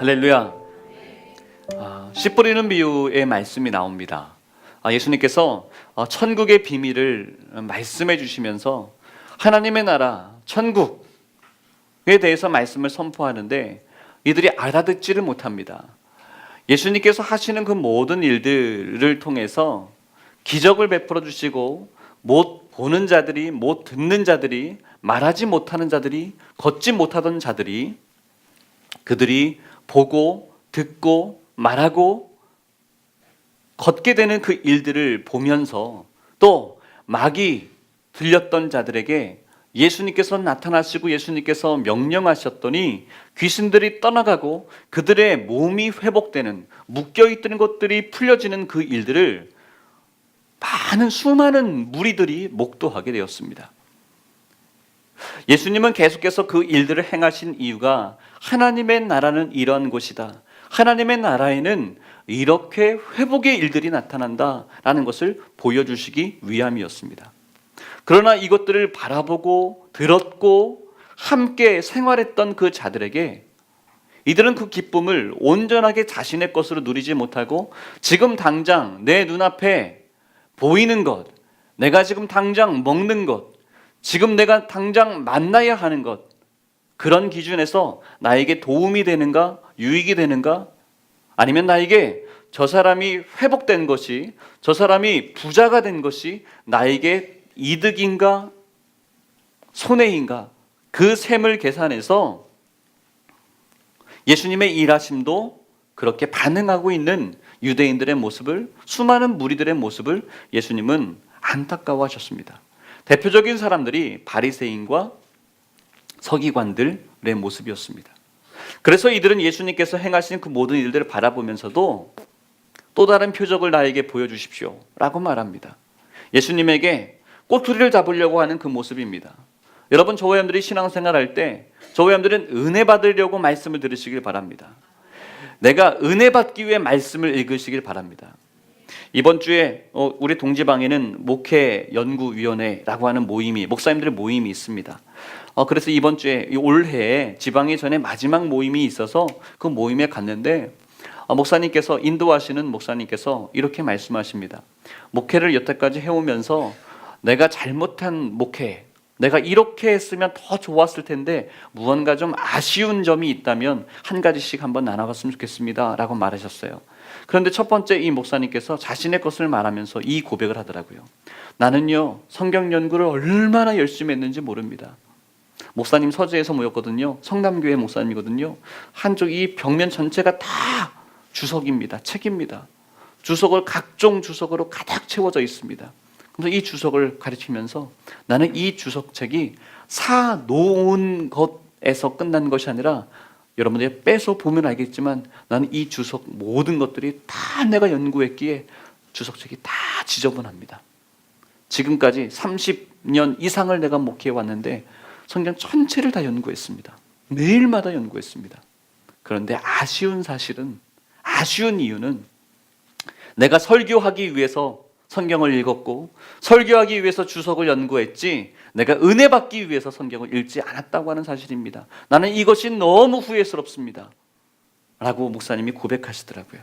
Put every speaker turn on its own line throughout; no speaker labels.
할렐루야. 씨 뿌리는 비유의 말씀이 나옵니다. 예수님께서 천국의 비밀을 말씀해 주시면서 하나님의 나라, 천국에 대해서 말씀을 선포하는데 이들이 알아듣지를 못합니다. 예수님께서 하시는 그 모든 일들을 통해서 기적을 베풀어 주시고 못 보는 자들이, 못 듣는 자들이, 말하지 못하는 자들이, 걷지 못하던 자들이 그들이 보고 듣고 말하고 걷게 되는 그 일들을 보면서 또 막이 들렸던 자들에게 예수님께서 나타나시고 예수님께서 명령하셨더니 귀신들이 떠나가고 그들의 몸이 회복되는, 묶여있던 것들이 풀려지는 그 일들을 많은 수많은 무리들이 목도하게 되었습니다. 예수님은 계속해서 그 일들을 행하신 이유가 하나님의 나라는 이러한 곳이다, 하나님의 나라에는 이렇게 회복의 일들이 나타난다라는 것을 보여주시기 위함이었습니다. 그러나 이것들을 바라보고 들었고 함께 생활했던 그 자들에게 이들은 그 기쁨을 온전하게 자신의 것으로 누리지 못하고 지금 당장 내 눈앞에 보이는 것, 내가 지금 당장 먹는 것, 지금 내가 당장 만나야 하는 것, 그런 기준에서 나에게 도움이 되는가, 유익이 되는가, 아니면 나에게 저 사람이 회복된 것이, 저 사람이 부자가 된 것이 나에게 이득인가 손해인가, 그 셈을 계산해서 예수님의 일하심도 그렇게 반응하고 있는 유대인들의 모습을, 수많은 무리들의 모습을 예수님은 안타까워하셨습니다. 대표적인 사람들이 바리새인과 서기관들의 모습이었습니다. 그래서 이들은 예수님께서 행하신 그 모든 일들을 바라보면서도 또 다른 표적을 나에게 보여주십시오 라고 말합니다. 예수님에게 꼬투리를 잡으려고 하는 그 모습입니다. 여러분, 저와 여러분들이 신앙생활할 때 저와 여러분들은 은혜 받으려고 말씀을 들으시길 바랍니다. 내가 은혜 받기 위해 말씀을 읽으시길 바랍니다. 이번 주에 우리 동지방에는 목회연구위원회라고 하는 모임이, 목사님들의 모임이 있습니다. 그래서 이번 주에 올해 지방에 전에 마지막 모임이 있어서 그 모임에 갔는데 목사님께서, 인도하시는 목사님께서 이렇게 말씀하십니다. 목회를 여태까지 해오면서 내가 잘못한 목회, 내가 이렇게 했으면 더 좋았을 텐데 무언가 좀 아쉬운 점이 있다면 한 가지씩 한번 나눠봤으면 좋겠습니다 라고 말하셨어요. 그런데 첫 번째 이 목사님께서 자신의 것을 말하면서 이 고백을 하더라고요. 나는요, 성경 연구를 얼마나 열심히 했는지 모릅니다. 목사님 서재에서 모였거든요. 성남교회 목사님이거든요. 한쪽 이 벽면 전체가 다 주석입니다. 책입니다. 주석을 각종 주석으로 가득 채워져 있습니다. 그래서 이 주석을 가르치면서 나는 이 주석책이 사 놓은 것에서 끝난 것이 아니라, 여러분들이 빼서 보면 알겠지만 나는 이 주석 모든 것들이 다 내가 연구했기에 주석책이 다 지저분합니다. 지금까지 30년 이상을 내가 목회해 왔는데 성경 전체를 다 연구했습니다. 매일마다 연구했습니다. 그런데 아쉬운 사실은, 아쉬운 이유는 내가 설교하기 위해서 성경을 읽었고 설교하기 위해서 주석을 연구했지 내가 은혜 받기 위해서 성경을 읽지 않았다고 하는 사실입니다. 나는 이것이 너무 후회스럽습니다 라고 목사님이 고백하시더라고요.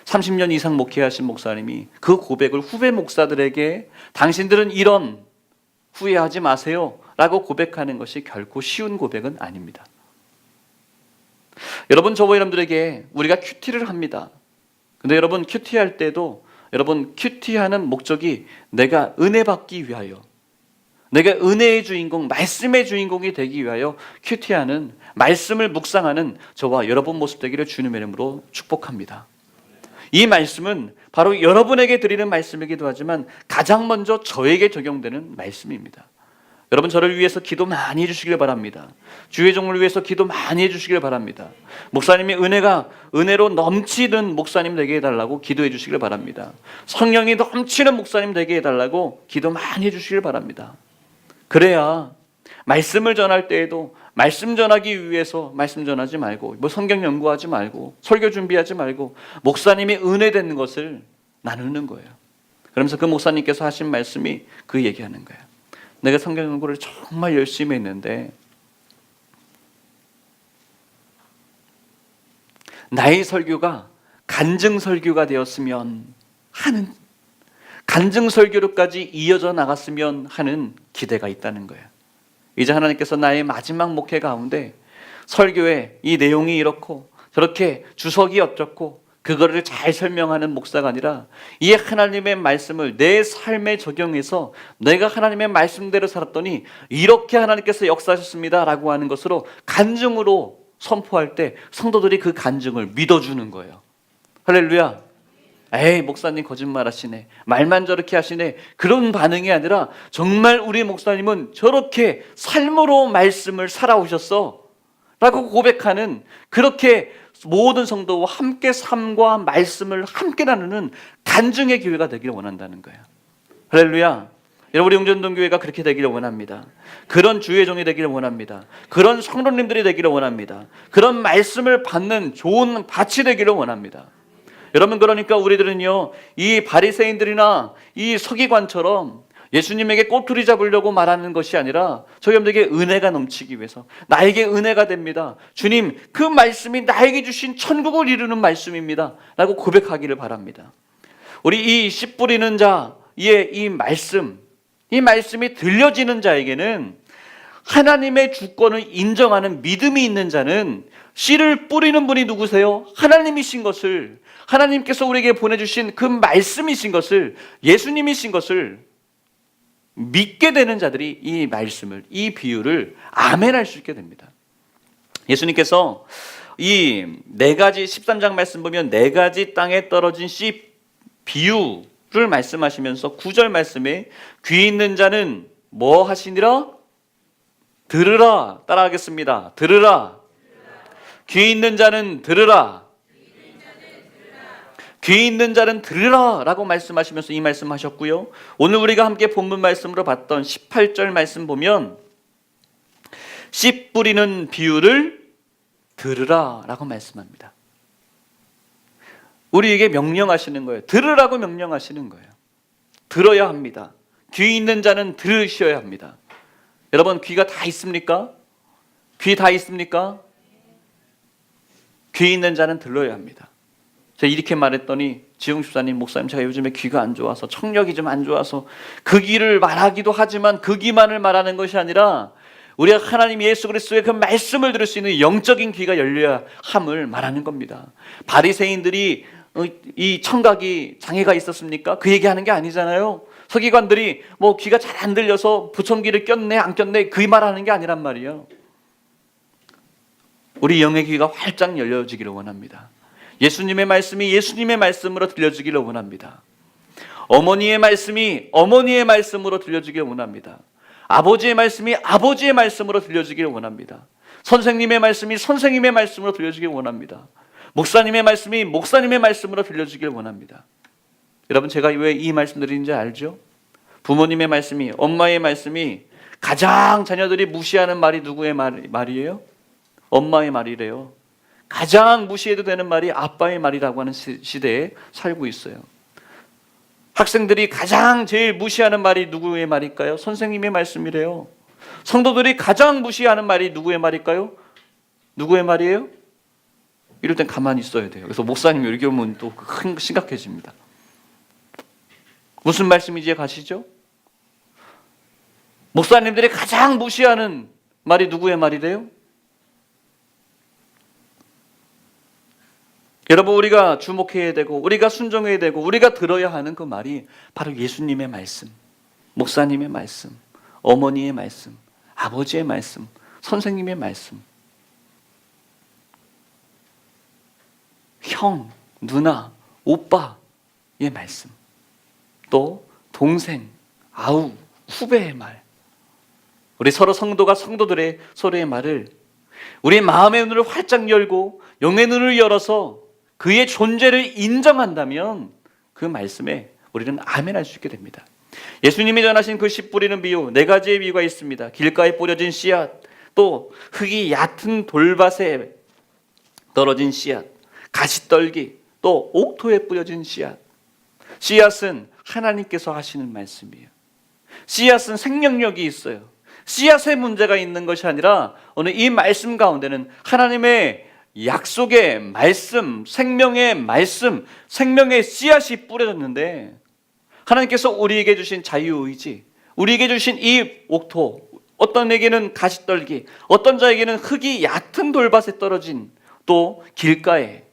30년 이상 목회하신 목사님이 그 고백을 후배 목사들에게 당신들은 이런 후회하지 마세요 라고 고백하는 것이 결코 쉬운 고백은 아닙니다. 여러분, 저와 여러분들에게 우리가 큐티를 합니다. 근데 여러분, 큐티할 때도 여러분, 큐티하는 목적이 내가 은혜 받기 위하여, 내가 은혜의 주인공, 말씀의 주인공이 되기 위하여 큐티하는, 말씀을 묵상하는 저와 여러분 모습 되기를 주님의 이름으로 축복합니다. 이 말씀은 바로 여러분에게 드리는 말씀이기도 하지만 가장 먼저 저에게 적용되는 말씀입니다. 여러분, 저를 위해서 기도 많이 해주시길 바랍니다. 주의 종을 위해서 기도 많이 해주시길 바랍니다. 목사님이 은혜로 넘치는 목사님 되게 해달라고 기도해 주시길 바랍니다. 성령이 넘치는 목사님 되게 해달라고 기도 많이 해주시길 바랍니다. 그래야 말씀을 전할 때에도 말씀 전하기 위해서 말씀 전하지 말고, 성경 연구하지 말고, 설교 준비하지 말고 목사님이 은혜되는 것을 나누는 거예요. 그러면서 그 목사님께서 하신 말씀이 그 얘기하는 거예요. 내가 성경 연구를 정말 열심히 했는데 나의 설교가 간증 설교가 되었으면 하는, 간증 설교로까지 이어져 나갔으면 하는 기대가 있다는 거예요. 이제 하나님께서 나의 마지막 목회 가운데 설교에 이 내용이 이렇고 저렇게 주석이 어쩌고 그거를 잘 설명하는 목사가 아니라 이 하나님의 말씀을 내 삶에 적용해서 내가 하나님의 말씀대로 살았더니 이렇게 하나님께서 역사하셨습니다 라고 하는 것으로 간증으로 선포할 때 성도들이 그 간증을 믿어주는 거예요. 할렐루야. 에이, 목사님 거짓말하시네, 말만 저렇게 하시네, 그런 반응이 아니라 정말 우리 목사님은 저렇게 삶으로 말씀을 살아오셨어 라고 고백하는, 그렇게 모든 성도와 함께 삶과 말씀을 함께 나누는 간증의 교회가 되기를 원한다는 거예요. 할렐루야. 여러분, 우리 영전동교회가 그렇게 되기를 원합니다. 그런 주의 종이 되기를 원합니다. 그런 성도님들이 되기를 원합니다. 그런 말씀을 받는 좋은 밭이 되기를 원합니다. 여러분, 그러니까 우리들은요, 이 바리새인들이나 이 서기관처럼 예수님에게 꼬투리 잡으려고 말하는 것이 아니라 저희 여러분들에게 은혜가 넘치기 위해서, 나에게 은혜가 됩니다, 주님 그 말씀이 나에게 주신 천국을 이루는 말씀입니다 라고 고백하기를 바랍니다. 우리 이 씨 뿌리는 자의 이 말씀이 들려지는 자에게는 하나님의 주권을 인정하는 믿음이 있는 자는 씨를 뿌리는 분이 누구세요? 하나님이신 것을, 하나님께서 우리에게 보내주신 그 말씀이신 것을, 예수님이신 것을 믿게 되는 자들이 이 말씀을, 이 비유를 아멘할 수 있게 됩니다. 예수님께서 이 4가지 13장 말씀 보면 4가지 땅에 떨어진 씨 비유를 말씀하시면서 9절 말씀에 귀 있는 자는 뭐 하시니라? 들으라. 따라하겠습니다. 들으라. 귀 있는 자는 들으라. 귀 있는 자는 들으라 라고 말씀하시면서 이 말씀하셨고요. 오늘 우리가 함께 본문 말씀으로 봤던 18절 말씀 보면 씨 뿌리는 비유를 들으라 라고 말씀합니다. 우리에게 명령하시는 거예요. 들으라고 명령하시는 거예요. 들어야 합니다. 귀 있는 자는 들으셔야 합니다. 여러분, 귀가 다 있습니까? 귀 다 있습니까? 귀 있는 자는 들어야 합니다. 제가 이렇게 말했더니 지용 집사님, 목사님 제가 요즘에 귀가 안 좋아서, 청력이 좀 안 좋아서 그 귀를 말하기도 하지만 그 귀만을 말하는 것이 아니라 우리가 하나님 예수 그리스도의 그 말씀을 들을 수 있는 영적인 귀가 열려야 함을 말하는 겁니다. 바리새인들이 이 청각이 장애가 있었습니까? 그 얘기하는 게 아니잖아요. 서기관들이 뭐 귀가 잘 안 들려서 보청기를 꼈네 안 꼈네 그 말하는 게 아니란 말이에요. 우리 영의 귀가 활짝 열려지기를 원합니다. 예수님의 말씀이 예수님의 말씀으로 들려주기를 원합니다. 어머니의 말씀이 어머니의 말씀으로 들려주기를 원합니다. 아버지의 말씀이 아버지의 말씀으로 들려주기를 원합니다. 선생님의 말씀이 선생님의 말씀으로 들려주기를 원합니다. 목사님의 말씀이 목사님의 말씀으로 들려주기를 원합니다. 여러분, 제가 왜 이 말씀 드리는지 알죠? 부모님의 말씀이, 엄마의 말씀이 가장 자녀들이 무시하는 말이 누구의 말이에요? 엄마의 말이래요. 가장 무시해도 되는 말이 아빠의 말이라고 하는 시대에 살고 있어요. 학생들이 가장 제일 무시하는 말이 누구의 말일까요? 선생님의 말씀이래요. 성도들이 가장 무시하는 말이 누구의 말일까요? 누구의 말이에요? 이럴 땐 가만히 있어야 돼요. 그래서 목사님이 이렇게 오면 또 심각해집니다. 무슨 말씀인지 가시죠? 목사님들이 가장 무시하는 말이 누구의 말이래요? 여러분, 우리가 주목해야 되고 우리가 순종해야 되고 우리가 들어야 하는 그 말이 바로 예수님의 말씀, 목사님의 말씀, 어머니의 말씀, 아버지의 말씀, 선생님의 말씀, 형, 누나, 오빠의 말씀, 또 동생, 아우, 후배의 말, 우리 서로 성도가 성도들의 서로의 말을 우리 마음의 눈을 활짝 열고 영의 눈을 열어서 그의 존재를 인정한다면 그 말씀에 우리는 아멘할 수 있게 됩니다. 예수님이 전하신 그 씨 뿌리는 비유, 4가지의 비유가 있습니다. 길가에 뿌려진 씨앗, 또 흙이 얕은 돌밭에 떨어진 씨앗, 가시떨기, 또 옥토에 뿌려진 씨앗. 씨앗은 하나님께서 하시는 말씀이에요. 씨앗은 생명력이 있어요. 씨앗에 문제가 있는 것이 아니라 오늘 이 말씀 가운데는 하나님의 약속의 말씀, 생명의 말씀, 생명의 씨앗이 뿌려졌는데 하나님께서 우리에게 주신 자유의지, 우리에게 주신 이 옥토, 어떤 에게는 가시떨기, 어떤 자에게는 흙이 얕은 돌밭에 떨어진 또 길가에,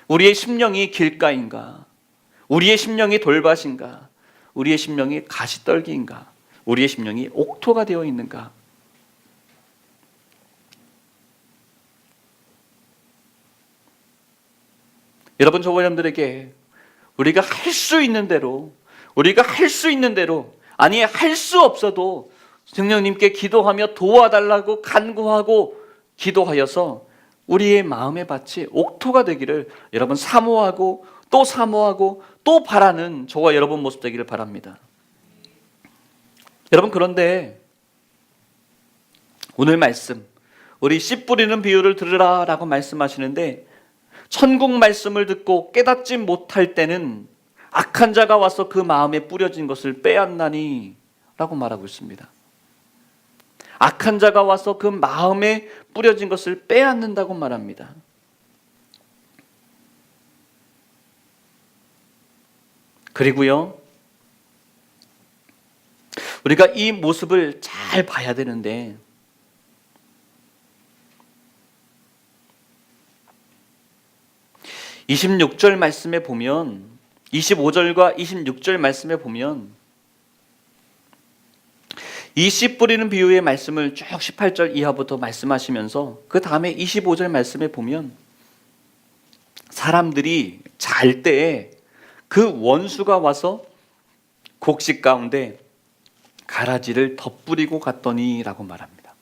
우리의 심령이 길가인가? 우리의 심령이 돌밭인가? 우리의 심령이 가시떨기인가? 우리의 심령이 옥토가 되어 있는가? 여러분, 저와 여러분들에게 우리가 할 수 있는 대로, 우리가 할 수 있는 대로, 아니 할 수 없어도 성령님께 기도하며 도와달라고 간구하고 기도하여서 우리의 마음의 밭이 옥토가 되기를 여러분 사모하고 또 사모하고 또 바라는 저와 여러분 모습 되기를 바랍니다. 여러분, 그런데 오늘 말씀, 우리 씨 뿌리는 비유를 들으라 라고 말씀하시는데, 천국 말씀을 듣고 깨닫지 못할 때는 악한 자가 와서 그 마음에 뿌려진 것을 빼앗나니 라고 말하고 있습니다. 악한 자가 와서 그 마음에 뿌려진 것을 빼앗는다고 말합니다. 그리고요, 우리가 이 모습을 잘 봐야 되는데, 26절 말씀에 보면, 25절과 26절 말씀에 보면 이 씨 뿌리는 비유의 말씀을 쭉 18절 이하부터 말씀하시면서 그 다음에 25절 말씀에 보면 사람들이 잘 때에 그 원수가 와서 곡식 가운데 가라지를 덧뿌리고 갔더니 라고 말합니다.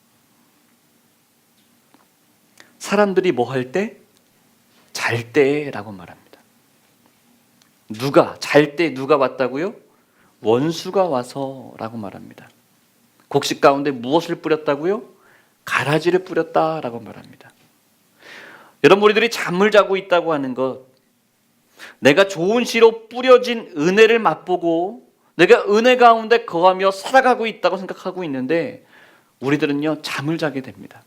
사람들이 뭐 할 때? 잘 때라고 말합니다. 누가? 잘 때 누가 왔다고요? 원수가 와서 라고 말합니다. 곡식 가운데 무엇을 뿌렸다고요? 가라지를 뿌렸다라고 말합니다. 여러분, 우리들이 잠을 자고 있다고 하는 것, 내가 좋은 씨로 뿌려진 은혜를 맛보고 내가 은혜 가운데 거하며 살아가고 있다고 생각하고 있는데 우리들은요 잠을 자게 됩니다.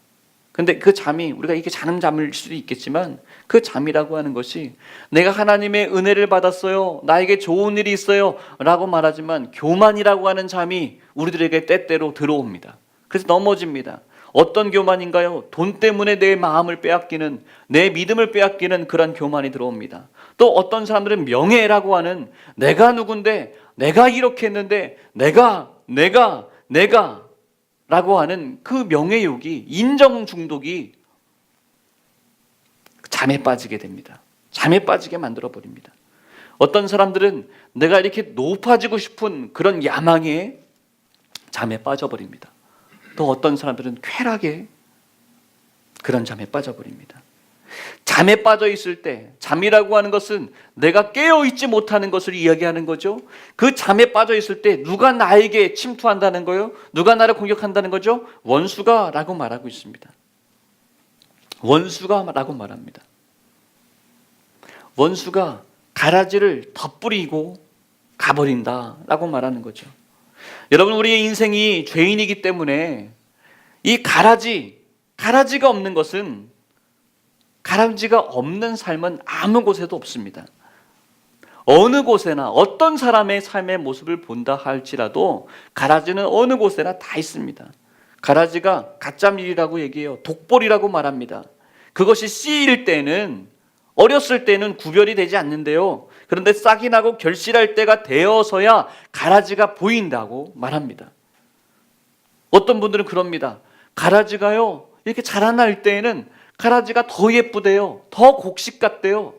근데 그 잠이, 우리가 이게 자는 잠일 수도 있겠지만 그 잠이라고 하는 것이 내가 하나님의 은혜를 받았어요, 나에게 좋은 일이 있어요 라고 말하지만 교만이라고 하는 잠이 우리들에게 때때로 들어옵니다. 그래서 넘어집니다. 어떤 교만인가요? 돈 때문에 내 마음을 빼앗기는, 내 믿음을 빼앗기는 그런 교만이 들어옵니다. 또 어떤 사람들은 명예라고 하는, 내가 누군데, 내가 이렇게 했는데, 내가 라고 하는 그 명예욕이, 인정 중독이 잠에 빠지게 됩니다. 잠에 빠지게 만들어버립니다. 어떤 사람들은 내가 이렇게 높아지고 싶은 그런 야망에 잠에 빠져버립니다. 또 어떤 사람들은 쾌락에 그런 잠에 빠져버립니다. 잠에 빠져 있을 때, 잠이라고 하는 것은 내가 깨어있지 못하는 것을 이야기하는 거죠. 그 잠에 빠져 있을 때 누가 나에게 침투한다는 거요? 누가 나를 공격한다는 거죠? 원수가 라고 말하고 있습니다. 원수가 라고 말합니다. 원수가 가라지를 덧뿌리고 가버린다 라고 말하는 거죠. 여러분, 우리의 인생이 죄인이기 때문에 이 가라지가 없는 것은, 가라지가 없는 삶은 아무 곳에도 없습니다. 어느 곳에나 어떤 사람의 삶의 모습을 본다 할지라도 가라지는 어느 곳에나 다 있습니다. 가라지가 가짜밀이라고 얘기해요. 독볼이라고 말합니다. 그것이 씨일 때는, 어렸을 때는 구별이 되지 않는데요, 그런데 싹이 나고 결실할 때가 되어서야 가라지가 보인다고 말합니다. 어떤 분들은 그럽니다. 가라지가요 이렇게 자라날 때에는 가라지가 더 예쁘대요. 더 곡식 같대요.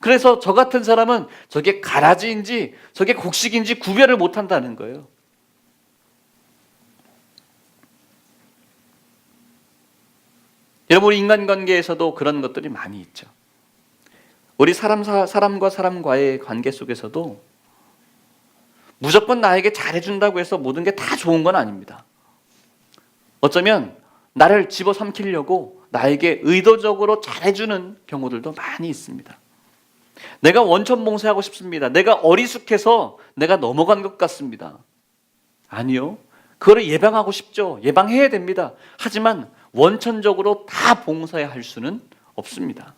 그래서 저 같은 사람은 저게 가라지인지 저게 곡식인지 구별을 못한다는 거예요. 여러분, 우리 인간관계에서도 그런 것들이 많이 있죠. 우리 사람과 사람과의 관계 속에서도 무조건 나에게 잘해준다고 해서 모든 게 다 좋은 건 아닙니다. 어쩌면 나를 집어삼키려고 나에게 의도적으로 잘해주는 경우들도 많이 있습니다. 내가 원천봉쇄하고 싶습니다. 내가 어리숙해서 내가 넘어간 것 같습니다. 아니요. 그거를 예방하고 싶죠. 예방해야 됩니다. 하지만 원천적으로 다 봉사할 수는 없습니다.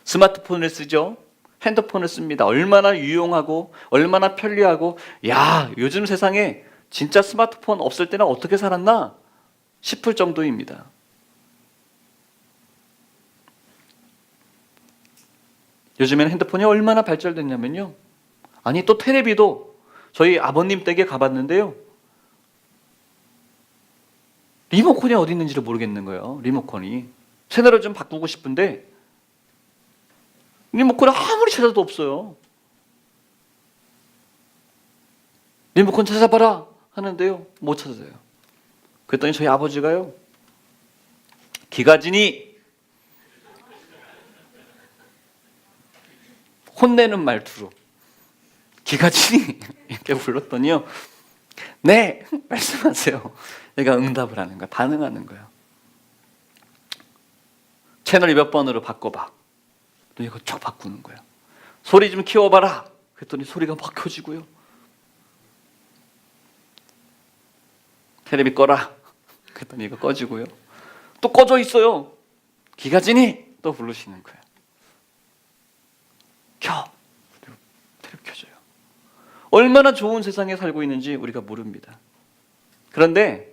스마트폰을 쓰죠. 핸드폰을 씁니다. 얼마나 유용하고 얼마나 편리하고, 야, 요즘 세상에 진짜 스마트폰 없을 때는 어떻게 살았나 싶을 정도입니다. 요즘에는 핸드폰이 얼마나 발달됐냐면요, 아니 또 테레비도 저희 아버님 댁에 가봤는데요, 리모컨이 어디 있는지를 모르겠는 거예요. 리모컨이 채널을 좀 바꾸고 싶은데 리모컨을 아무리 찾아도 없어요. 리모컨 찾아봐라 하는데요, 못 찾아요. 그랬더니 저희 아버지가요, 기가진이 혼내는 말투로 기가진이 이렇게 불렀더니요, 네 말씀하세요. 내가 응답을 하는 거야. 반응하는 거예요. 채널이 몇 번으로 바꿔봐. 또 이거 쫙 바꾸는 거예요. 소리 좀 키워봐라. 그랬더니 소리가 막 켜지고요. 테레비 꺼라. 그랬더니 이거 꺼지고요. 또 꺼져 있어요. 기가진이 또 부르시는 거예요. 켜. 테레비 켜져요. 얼마나 좋은 세상에 살고 있는지 우리가 모릅니다. 그런데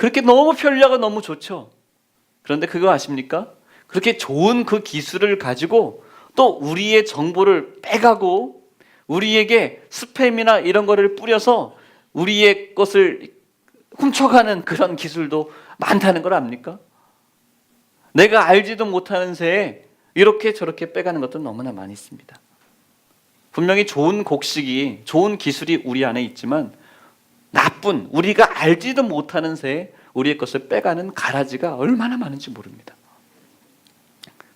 그렇게 너무 편리하고 너무 좋죠. 그런데 그거 아십니까? 그렇게 좋은 그 기술을 가지고 또 우리의 정보를 빼가고 우리에게 스팸이나 이런 거를 뿌려서 우리의 것을 훔쳐가는 그런 기술도 많다는 걸 압니까? 내가 알지도 못하는 새에 이렇게 저렇게 빼가는 것도 너무나 많이 있습니다. 분명히 좋은 곡식이, 좋은 기술이 우리 안에 있지만 나쁜, 우리가 알지도 못하는 새에 우리의 것을 빼가는 가라지가 얼마나 많은지 모릅니다.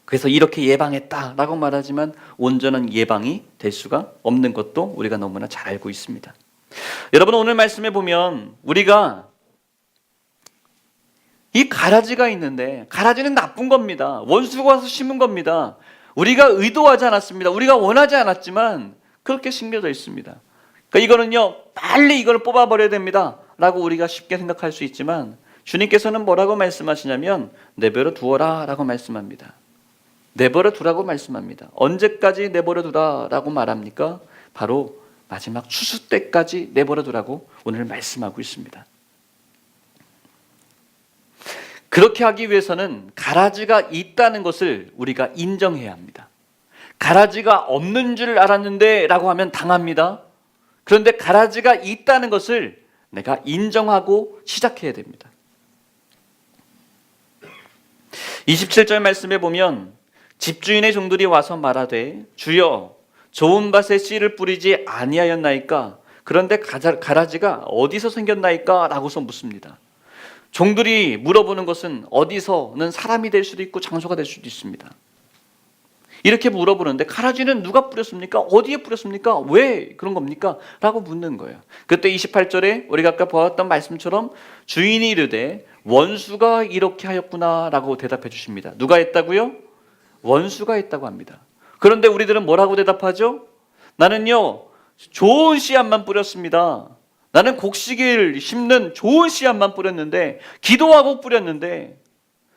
그래서 이렇게 예방했다라고 말하지만 온전한 예방이 될 수가 없는 것도 우리가 너무나 잘 알고 있습니다. 여러분, 오늘 말씀에 보면 우리가 이 가라지가 있는데, 가라지는 나쁜 겁니다. 원수가 와서 심은 겁니다. 우리가 의도하지 않았습니다. 우리가 원하지 않았지만 그렇게 심겨져 있습니다. 그러니까 이거는요, 빨리 이걸 뽑아버려야 됩니다 라고 우리가 쉽게 생각할 수 있지만 주님께서는 뭐라고 말씀하시냐면 내버려 두어라 라고 말씀합니다. 내버려 두라고 말씀합니다. 언제까지 내버려 두라라고 말합니까? 바로 마지막 추수 때까지 내버려 두라고 오늘 말씀하고 있습니다. 그렇게 하기 위해서는 가라지가 있다는 것을 우리가 인정해야 합니다. 가라지가 없는 줄 알았는데 라고 하면 당합니다. 그런데 가라지가 있다는 것을 내가 인정하고 시작해야 됩니다. 27절 말씀에 보면 집주인의 종들이 와서 말하되 주여 좋은 밭에 씨를 뿌리지 아니하였나이까? 그런데 가라지가 어디서 생겼나이까? 라고서 묻습니다. 종들이 물어보는 것은 어디서는 사람이 될 수도 있고 장소가 될 수도 있습니다. 이렇게 물어보는데 가라지는 누가 뿌렸습니까? 어디에 뿌렸습니까? 왜 그런 겁니까? 라고 묻는 거예요. 그때 28절에 우리가 아까 보았던 말씀처럼 주인이 이르되 원수가 이렇게 하였구나 라고 대답해 주십니다. 누가 했다고요? 원수가 했다고 합니다. 그런데 우리들은 뭐라고 대답하죠? 나는요, 좋은 씨앗만 뿌렸습니다. 나는 곡식을 심는 좋은 씨앗만 뿌렸는데, 기도하고 뿌렸는데,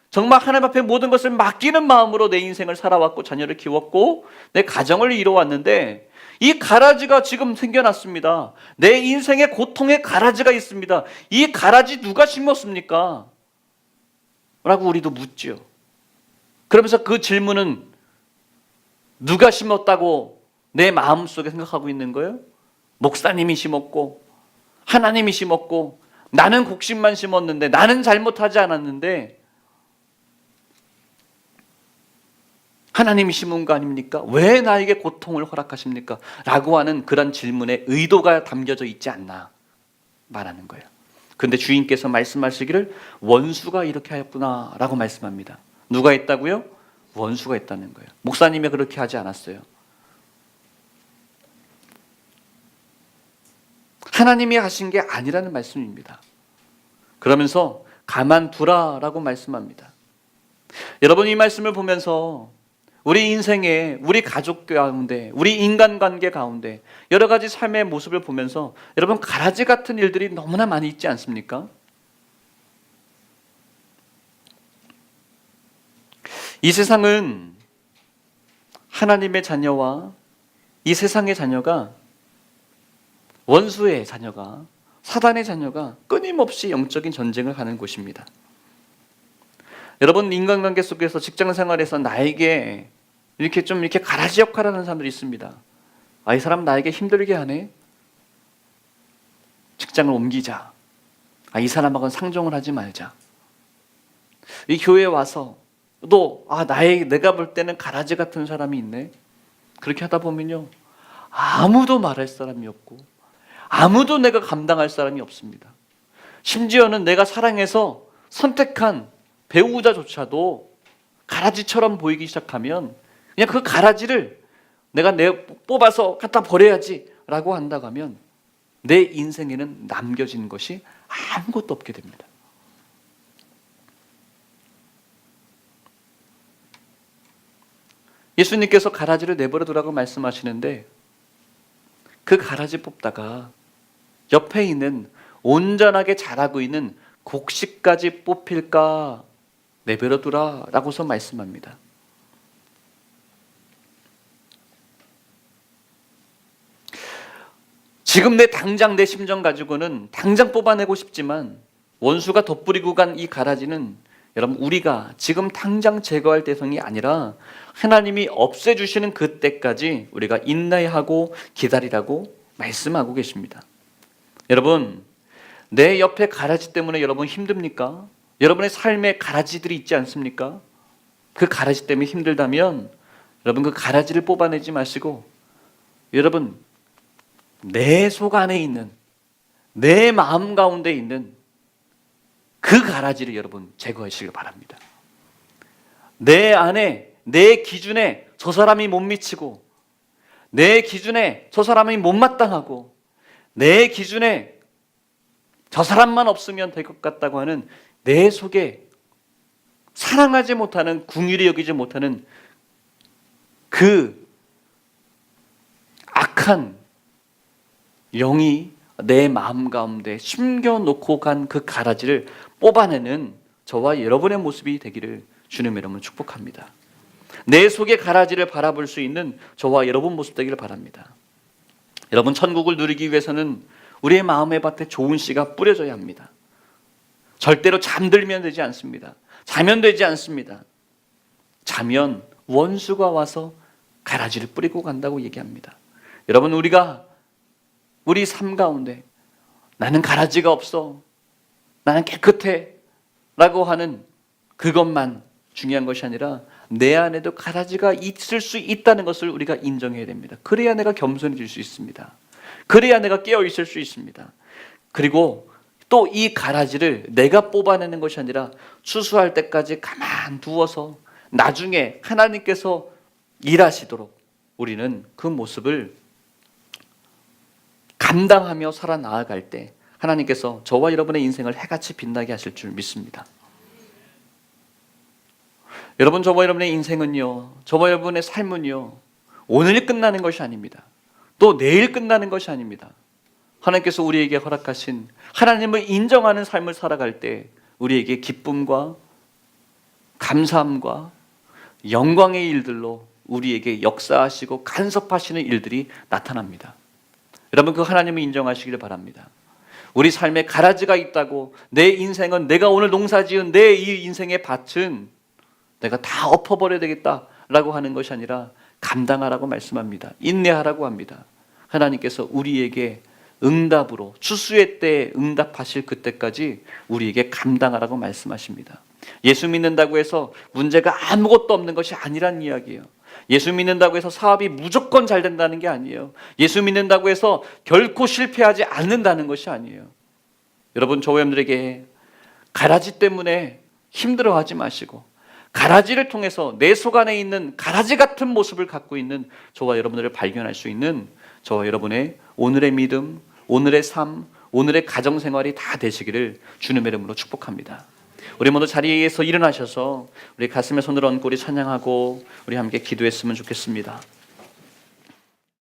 정말 하나님 앞에 모든 것을 맡기는 마음으로 내 인생을 살아왔고 자녀를 키웠고 내 가정을 이루어왔는데 이 가라지가 지금 생겨났습니다. 내 인생에 고통의 가라지가 있습니다. 이 가라지 누가 심었습니까? 라고 우리도 묻죠. 그러면서 그 질문은 누가 심었다고 내 마음속에 생각하고 있는 거예요? 목사님이 심었고 하나님이 심었고 나는 곡식만 심었는데 나는 잘못하지 않았는데 하나님이 심은 거 아닙니까? 왜 나에게 고통을 허락하십니까? 라고 하는 그런 질문에 의도가 담겨져 있지 않나 말하는 거예요. 그런데 주인께서 말씀하시기를 원수가 이렇게 하였구나 라고 말씀합니다. 누가 했다고요? 원수가 했다는 거예요. 목사님이 그렇게 하지 않았어요. 하나님이 하신 게 아니라는 말씀입니다. 그러면서 가만두라라고 말씀합니다. 여러분, 이 말씀을 보면서 우리 인생에, 우리 가족 가운데, 우리 인간관계 가운데 여러 가지 삶의 모습을 보면서 여러분 가라지 같은 일들이 너무나 많이 있지 않습니까? 이 세상은 하나님의 자녀와 이 세상의 자녀가, 원수의 자녀가, 사단의 자녀가 끊임없이 영적인 전쟁을 하는 곳입니다. 여러분, 인간관계 속에서, 직장 생활에서 나에게 이렇게 가라지 역할을 하는 사람들이 있습니다. 아, 이 사람 나에게 힘들게 하네. 직장을 옮기자. 아, 이 사람하고는 상종을 하지 말자. 이 교회에 와서 내가 볼 때는 가라지 같은 사람이 있네. 그렇게 하다 보면요, 아무도 말할 사람이 없고 아무도 내가 감당할 사람이 없습니다. 심지어는 내가 사랑해서 선택한 배우자조차도 가라지처럼 보이기 시작하면 그냥 그 가라지를 내가 뽑아서 갖다 버려야지 라고 한다고 하면 내 인생에는 남겨진 것이 아무것도 없게 됩니다. 예수님께서 가라지를 내버려 두라고 말씀하시는데, 그 가라지 뽑다가 옆에 있는 온전하게 자라고 있는 곡식까지 뽑힐까 내버려 두라라고서 말씀합니다. 지금 당장 내 심정 가지고는 당장 뽑아내고 싶지만, 원수가 덧뿌리고 간 이 가라지는 여러분, 우리가 지금 당장 제거할 대상이 아니라 하나님이 없애주시는 그때까지 우리가 인내하고 기다리라고 말씀하고 계십니다. 여러분, 내 옆에 가라지 때문에 여러분 힘듭니까? 여러분의 삶에 가라지들이 있지 않습니까? 그 가라지 때문에 힘들다면 여러분, 그 가라지를 뽑아내지 마시고 여러분, 내 속 안에 있는, 내 마음 가운데 있는 그 가라지를 여러분 제거하시길 바랍니다. 내 안에, 내 기준에 저 사람이 못 미치고, 내 기준에 저 사람이 못마땅하고, 내 기준에 저 사람만 없으면 될 것 같다고 하는 내 속에 사랑하지 못하는, 긍휼히 여기지 못하는 그 악한 영이 내 마음 가운데 심겨놓고 간 그 가라지를 뽑아내는 저와 여러분의 모습이 되기를 주님의 이름으로 축복합니다. 내 속의 가라지를 바라볼 수 있는 저와 여러분 모습 되기를 바랍니다. 여러분, 천국을 누리기 위해서는 우리의 마음의 밭에 좋은 씨가 뿌려져야 합니다. 절대로 잠들면 되지 않습니다. 자면 되지 않습니다. 자면 원수가 와서 가라지를 뿌리고 간다고 얘기합니다. 여러분, 우리 삶 가운데 나는 가라지가 없어, 나는 깨끗해 라고 하는 그것만 중요한 것이 아니라 내 안에도 가라지가 있을 수 있다는 것을 우리가 인정해야 됩니다. 그래야 내가 겸손해질 수 있습니다. 그래야 내가 깨어 있을 수 있습니다. 그리고 또 이 가라지를 내가 뽑아내는 것이 아니라 추수할 때까지 가만두어서 나중에 하나님께서 일하시도록 우리는 그 모습을 감당하며 살아나아갈 때 하나님께서 저와 여러분의 인생을 해같이 빛나게 하실 줄 믿습니다. 여러분, 저와 여러분의 인생은요, 저와 여러분의 삶은요, 오늘 끝나는 것이 아닙니다. 또 내일 끝나는 것이 아닙니다. 하나님께서 우리에게 허락하신, 하나님을 인정하는 삶을 살아갈 때 우리에게 기쁨과 감사함과 영광의 일들로 우리에게 역사하시고 간섭하시는 일들이 나타납니다. 여러분, 그 하나님을 인정하시기를 바랍니다. 우리 삶에 가라지가 있다고 내 인생은, 내가 오늘 농사지은 내 이 인생의 밭은 내가 다 엎어버려야 되겠다라고 하는 것이 아니라 감당하라고 말씀합니다. 인내하라고 합니다. 하나님께서 우리에게 응답으로, 추수의 때에 응답하실 그때까지 우리에게 감당하라고 말씀하십니다. 예수 믿는다고 해서 문제가 아무것도 없는 것이 아니란 이야기예요. 예수 믿는다고 해서 사업이 무조건 잘 된다는 게 아니에요. 예수 믿는다고 해서 결코 실패하지 않는다는 것이 아니에요. 여러분, 저와 여러분들에게 가라지 때문에 힘들어하지 마시고, 가라지를 통해서 내 속 안에 있는 가라지 같은 모습을 갖고 있는 저와 여러분들을 발견할 수 있는 저와 여러분의 오늘의 믿음, 오늘의 삶, 오늘의 가정생활이 다 되시기를 주님의 이름으로 축복합니다. 우리 모두 자리에서 일어나셔서 우리 가슴에 손을 얹고 우리 찬양하고 우리 함께 기도했으면 좋겠습니다.